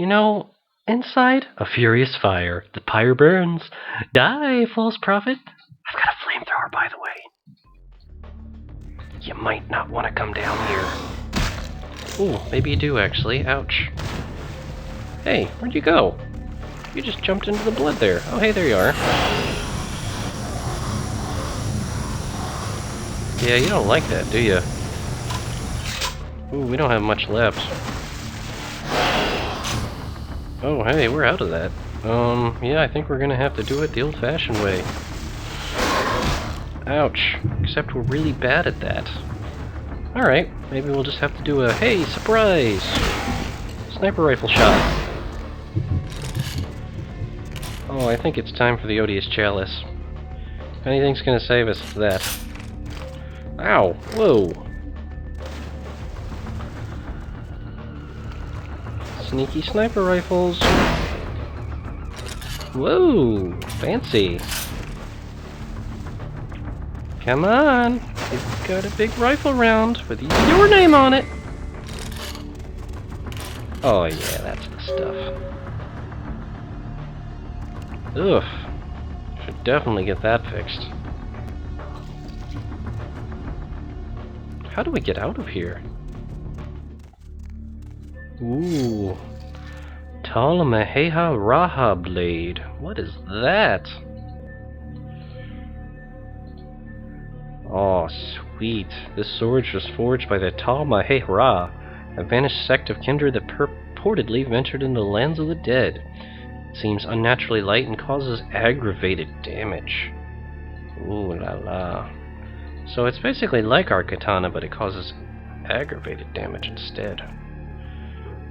You know, inside, a furious fire. The pyre burns. Die, false prophet. I've got a flamethrower, by the way. You might not want to come down here. Ooh, maybe you do, actually. Ouch. Hey, where'd you go? You just jumped into the blood there. Oh, hey, there you are. Yeah, you don't like that, do you? Ooh, we don't have much left. Oh, hey, we're out of that. Yeah, I think we're gonna have to do it the old-fashioned way. Ouch. Except we're really bad at that. Alright, maybe we'll just have to do a, hey, surprise! Sniper rifle shot. Oh, I think it's time for the odious chalice. If anything's gonna save us, it's that. Ow! Whoa! Sneaky sniper rifles! Whoa! Fancy! Come on! You've got a big rifle round with your name on it! Oh yeah, that's the stuff. Ugh. Should definitely get that fixed. How do we get out of here? Ooh. Talamaheha Raha blade. What is that? Oh, sweet. This sword was forged by the Talamaheha, a vanished sect of kindred that purportedly ventured into the lands of the dead. It seems unnaturally light and causes aggravated damage. Ooh la la. So it's basically like our katana, but it causes aggravated damage instead.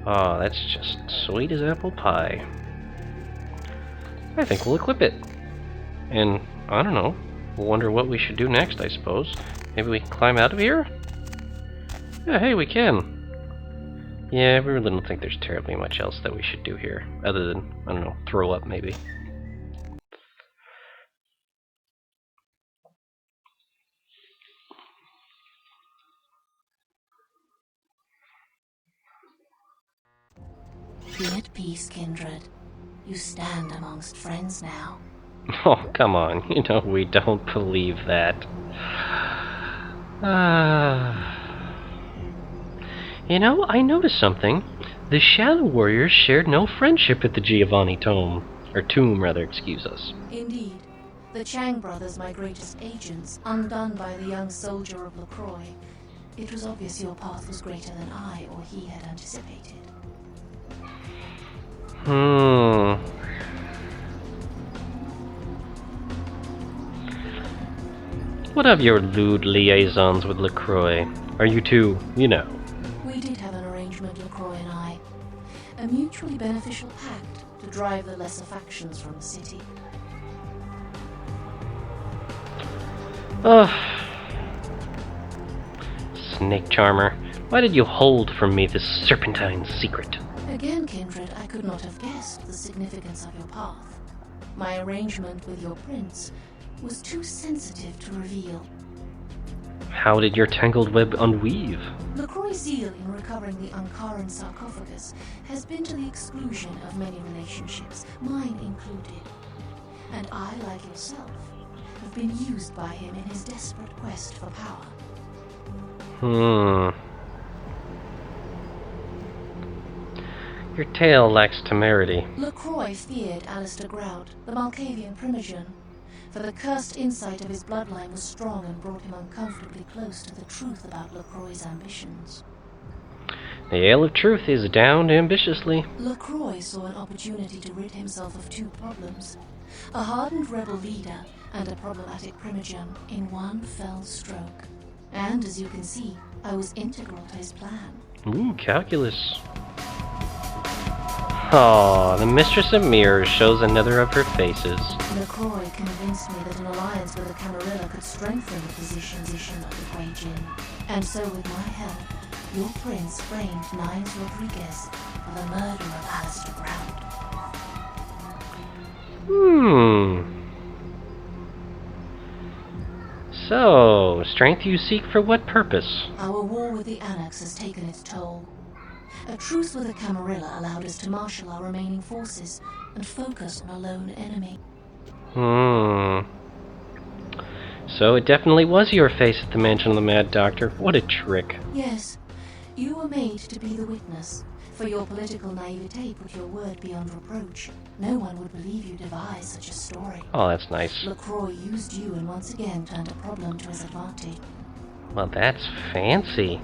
Oh, that's just sweet as apple pie. I think we'll equip it. And, I don't know, we'll wonder what we should do next, I suppose. Maybe we can climb out of here? Yeah, hey, we can. Yeah, I really don't think there's terribly much else that we should do here, other than, I don't know, throw up maybe. Be at peace, kindred. You stand amongst friends now. Oh, come on, you know we don't believe that. You know, I noticed something. The Shadow Warriors shared no friendship at the Giovanni Tomb. Or tomb, rather, excuse us. Indeed. The Chang brothers, my greatest agents, undone by the young soldier of LaCroix. It was obvious your path was greater than I or he had anticipated. What of your lewd liaisons with LaCroix? Are you two, you know? We did have an arrangement, LaCroix and I. A mutually beneficial pact to drive the lesser factions from the city. Ugh. Snake Charmer, why did you hold from me this serpentine secret? Again, kindred, I could not have guessed the significance of your path. My arrangement with your prince was too sensitive to reveal. How did your tangled web unweave? LaCroix's zeal in recovering the Ankaran sarcophagus has been to the exclusion of many relationships, mine included. And I, like yourself, have been used by him in his desperate quest for power. Your tale lacks temerity. LaCroix feared Alistair Grout, the Malkavian primogen, for the cursed insight of his bloodline was strong and brought him uncomfortably close to the truth about LaCroix's ambitions. The ale of truth is downed ambitiously. LaCroix saw an opportunity to rid himself of two problems: a hardened rebel leader and a problematic primogen in one fell stroke. And as you can see, I was integral to his plan. Ooh, calculus. Aw, the Mistress of Mirrors shows another of her faces. LaCroix convinced me that an alliance with the Camarilla could strengthen the position of the Kuei-Jin. And so with my help, your prince framed Nines Rodriguez for the murder of Alistair Grout. So, strength you seek for what purpose? Our war with the Annex has taken its toll. A truce with the Camarilla allowed us to marshal our remaining forces and focus on a lone enemy. So it definitely was your face at the mansion of the Mad Doctor. What a trick. Yes, you were made to be the witness. For your political naivete put your word beyond reproach. No one would believe you devised such a story. Oh, that's nice. LaCroix used you and once again turned a problem to his advantage. Well, that's fancy.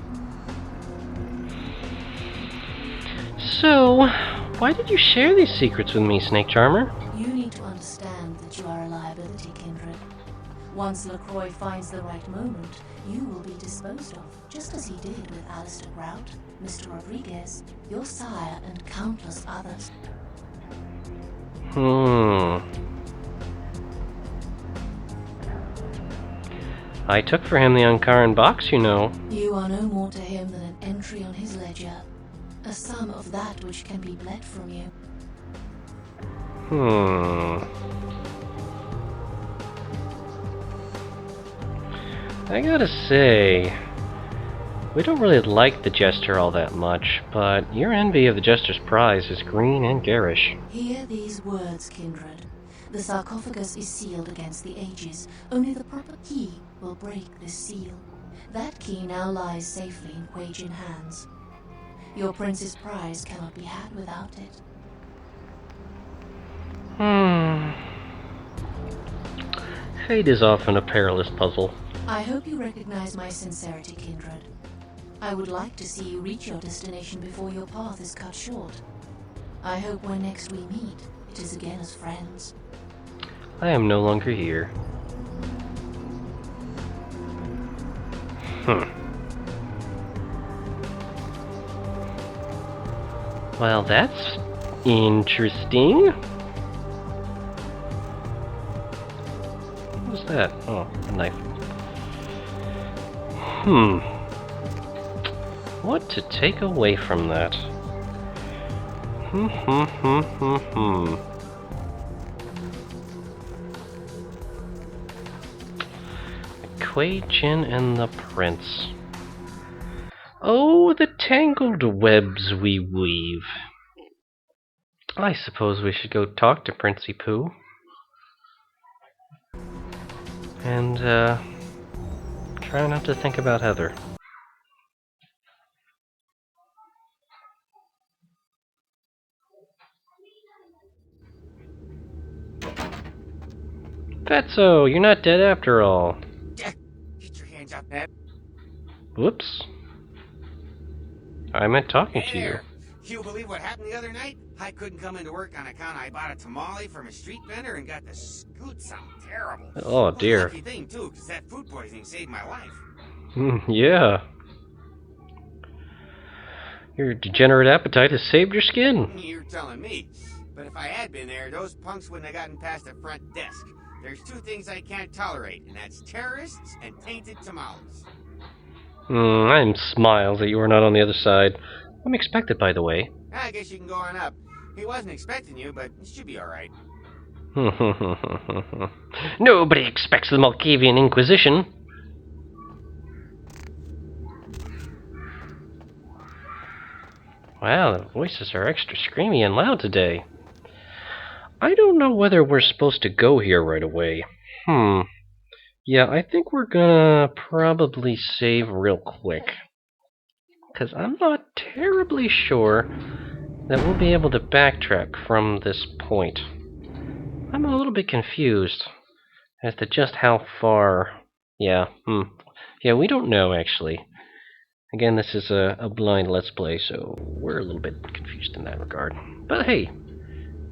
So, why did you share these secrets with me, Snake Charmer? You need to understand that you are a liability, Kindred. Once LaCroix finds the right moment, you will be disposed of, just as he did with Alistair Grout, Mr. Rodriguez, your sire, and countless others. I took for him the Ankaran box, you know. You are no more to him than an entry on his ledger, a sum of that which can be bled from you. I gotta say, we don't really like the Jester all that much, but your envy of the Jester's prize is green and garish. Hear these words, Kindred. The sarcophagus is sealed against the ages. Only the proper key will break this seal. That key now lies safely in Kuei-Jin hands. Your prince's prize cannot be had without it. Fate is often a perilous puzzle. I hope you recognize my sincerity, Kindred. I would like to see you reach your destination before your path is cut short. I hope when next we meet, it is again as friends. I am no longer here. Well, that's interesting. What was that? Oh, a knife. What to take away from that? Kuei-Jin and the Prince. Oh, the tangled webs we weave. I suppose we should go talk to Princy Pooh. And, try not to think about Heather. Fatso, you're not dead after all. Get your hands up, Ned. Whoops. I meant talking to you. There. You believe what happened the other night? I couldn't come into work on account I bought a tamale from a street vendor and got the scoot sound terrible. Oh dear. Lucky thing too, because that food poisoning saved my life. Yeah. Your degenerate appetite has saved your skin. You're telling me. But if I had been there, those punks wouldn't have gotten past the front desk. There's two things I can't tolerate, and that's terrorists and tainted tamales. I'm smiles that you are not on the other side. I'm expected, by the way. I guess you can go on up. He wasn't expecting you, but it should be alright. Nobody expects the Malkavian Inquisition. Wow, the voices are extra screamy and loud today. I don't know whether we're supposed to go here right away. Yeah, I think we're gonna probably save real quick. Because I'm not terribly sure that we'll be able to backtrack from this point. I'm a little bit confused as to just how far... Yeah, we don't know, actually. Again, this is a blind Let's Play, so we're a little bit confused in that regard. But hey,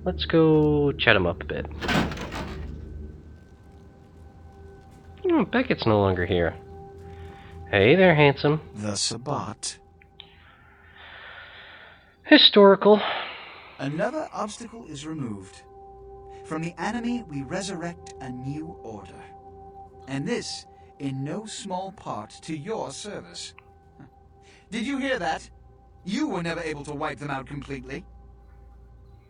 let's go chat him up a bit. Oh, Beckett's no longer here. Hey there, handsome. The Sabbat. Historical. Another obstacle is removed. From the enemy, we resurrect a new order. And this, in no small part, to your service. Did you hear that? You were never able to wipe them out completely.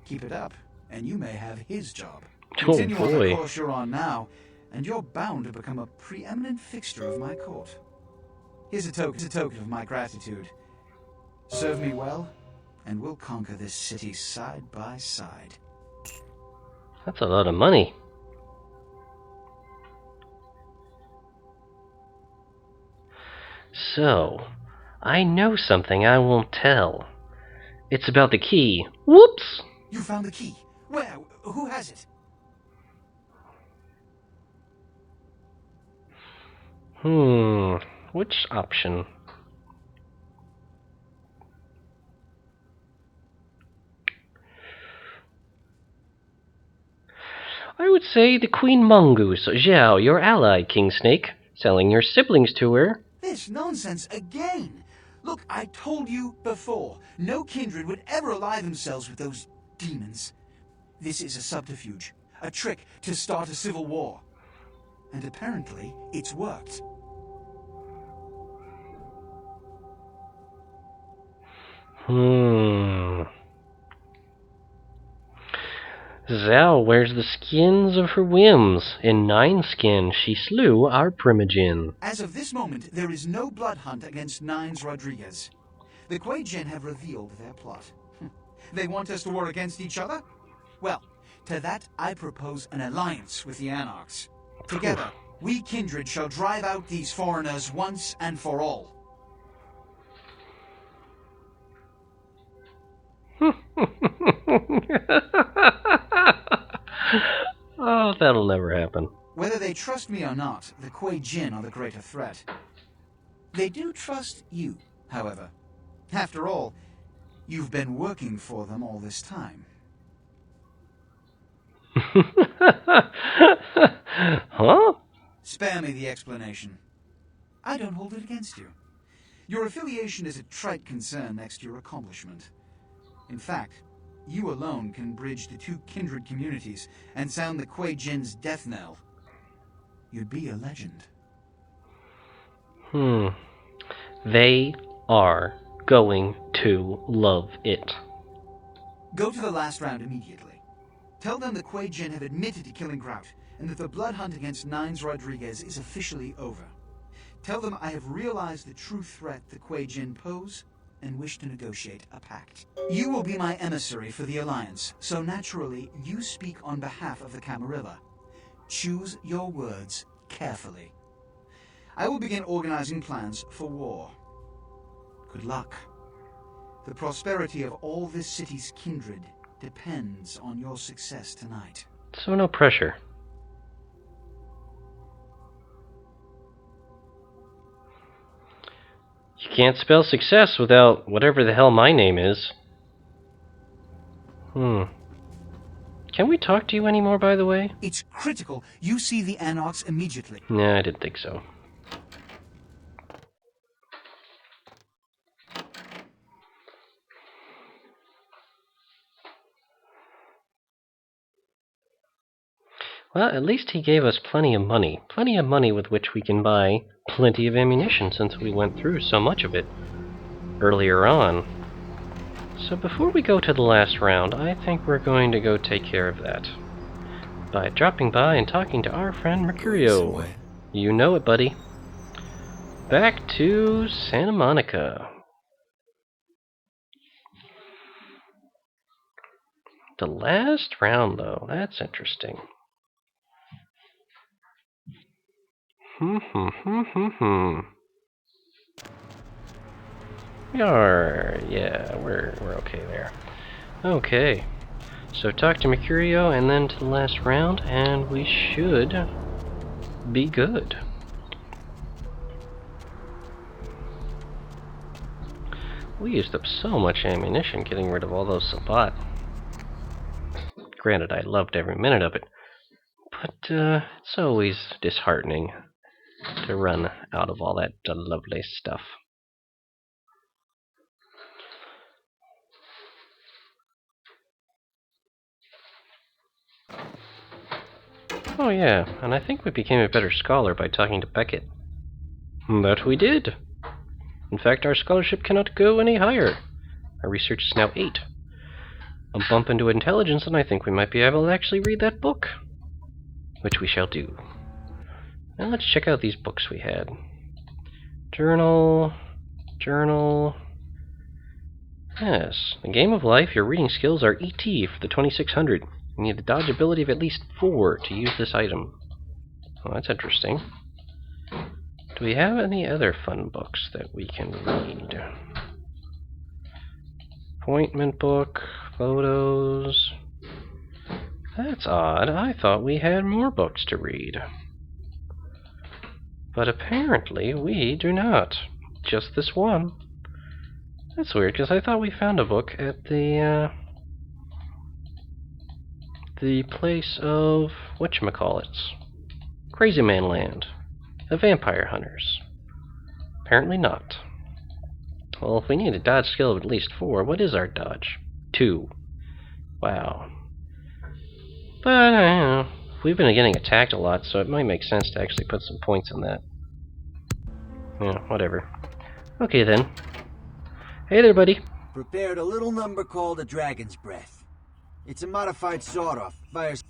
Keep it up, and you may have his job. Continue on the course you're on now, and you're bound to become a preeminent fixture of my court. Here's a token of my gratitude. Serve me well, and we'll conquer this city side by side. That's a lot of money. So, I know something I won't tell. It's about the key. Whoops! You found the key. Where? Who has it? Which option? I would say the Queen Mongoose, Zhao, your ally, King Snake, selling your siblings to her. This nonsense again! Look, I told you before, no kindred would ever ally themselves with those demons. This is a subterfuge, a trick to start a civil war. And apparently, it's worked. Zhao wears the skins of her whims. In 9 skin, she slew our Primogene. As of this moment, there is no blood hunt against Nines Rodriguez. The Kuei-Jin have revealed their plot. They want us to war against each other? Well, to that I propose an alliance with the Anarchs. Together, we kindred shall drive out these foreigners once and for all. Oh, that'll never happen. Whether they trust me or not, the Kuei-Jin are the greater threat. They do trust you, however. After all, you've been working for them all this time. Huh? Spare me the explanation. I don't hold it against you. Your affiliation is a trite concern next to your accomplishment. In fact, you alone can bridge the 2 kindred communities and sound the Kuei-Jin's death knell. You'd be a legend. They are going to love it. Go to the last round immediately. Tell them the Kuei-Jin have admitted to killing Grout, and that the blood hunt against Nines Rodriguez is officially over. Tell them I have realized the true threat the Kuei-Jin pose, and wish to negotiate a pact. You will be my emissary for the Alliance, so naturally you speak on behalf of the Camarilla. Choose your words carefully. I will begin organizing plans for war. Good luck. The prosperity of all this city's kindred depends on your success tonight. So no pressure. You can't spell success without whatever the hell my name is. Can we talk to you anymore, by the way? It's critical you see the Anarchs immediately. Nah, I didn't think so. Well, at least he gave us plenty of money. Plenty of money with which we can buy plenty of ammunition, since we went through so much of it earlier on. So before we go to the last round, I think we're going to go take care of that by dropping by and talking to our friend Mercurio. You know it, buddy. Back to Santa Monica. The last round, though, that's interesting. Yeah, we're okay there. Okay, so talk to Mercurio and then to the last round, and we should be good. We used up so much ammunition getting rid of all those Sabat. Granted, I loved every minute of it, but it's always disheartening to run out of all that lovely stuff. Oh yeah, and I think we became a better scholar by talking to Beckett. That we did! In fact, our scholarship cannot go any higher. Our research is now 8. A bump into intelligence, and I think we might be able to actually read that book. Which we shall do. Now let's check out these books we had. Journal. Yes. In Game of Life, your reading skills are ET for the 2600. You need a dodge ability of at least 4 to use this item. Well, that's interesting. Do we have any other fun books that we can read? Appointment book, photos. That's odd. I thought we had more books to read. But apparently we do not. Just this one. That's weird, because I thought we found a book at the place of whatchamacallits. Crazy Man Land. The Vampire Hunters. Apparently not. Well, if we need a dodge skill of at least 4, what is our dodge? 2. Wow. But, we've been getting attacked a lot, so it might make sense to actually put some points in that. Yeah, whatever. Okay then. Hey there, buddy. Prepared a little number called a Dragon's Breath. It's a modified sawed-off. Fires